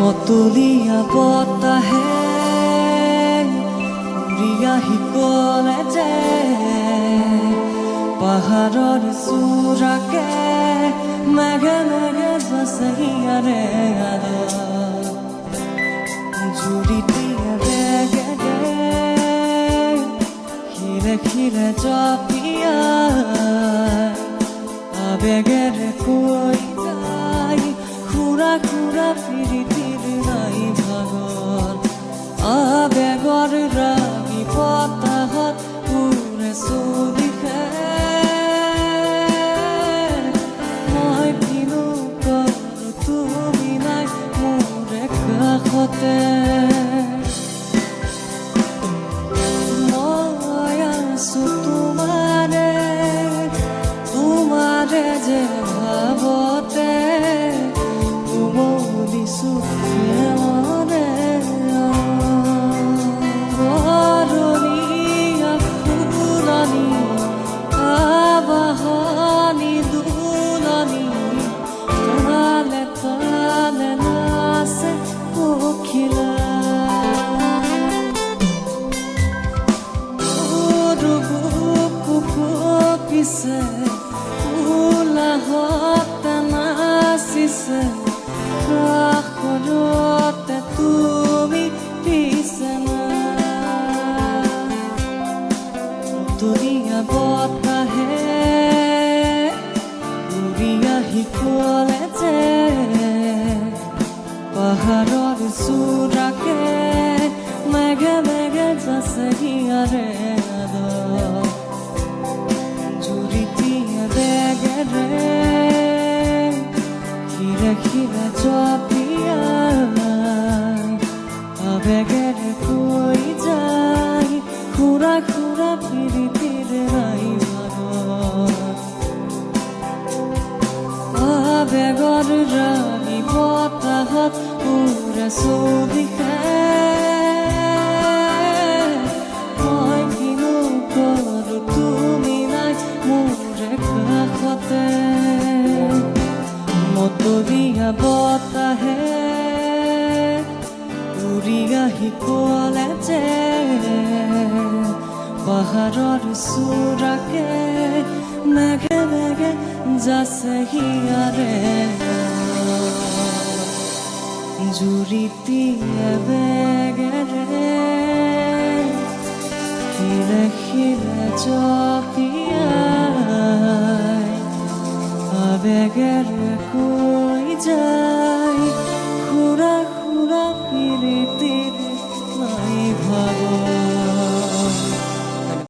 মতুলীয়া বতাহে উৰি আহি গ'লে যে পাহাৰৰ চূড়াকে মেঘে মেঘে জঁচিয়াৰে জুৰি দিয়ে বেগেৰে শিৰে শিৰে জপিয়াই আবেগেৰে কৈ যায় খুৰা খুৰা প্ৰীতিৰ নাই ভাগৰ আবেগৰ ৰাগী বতাহত উৰে চৌদিশে মই কিনো কৰোঁ তুমি নাই মোৰ কাষতে মই আছো তোমাৰে যে ভাবতে ফুলাহতে নাচিছে কাষৰতে তুমি পিছে মতুলীয়া বতাহে উৰি আহি গ'লে যে পাহাৰৰ চূড়াকে মেঘে মেঘে জঁচিয়াৰে জুৰি দিয়ে বেগেৰে শিৰে শিৰে জপিয়াই আবেগেৰে কৈ যায় খুৰা খুৰা প্ৰীতিৰ নাই ভাগৰ আবেগৰ ৰাগী বতাহত উৰে চৌদিশে মই কিনো কৰোঁ তুমি নাই মোৰ কাষতে মতুলীয়া বতাহে উৰি আহি গ'লে যে পাহাৰৰ চূড়াকে মেঘে মেঘে জঁচিয়াৰে জুৰি দিয়ে বেগেৰে শিৰে শিৰে জপিয়াই আবেগেৰে কৈ যায়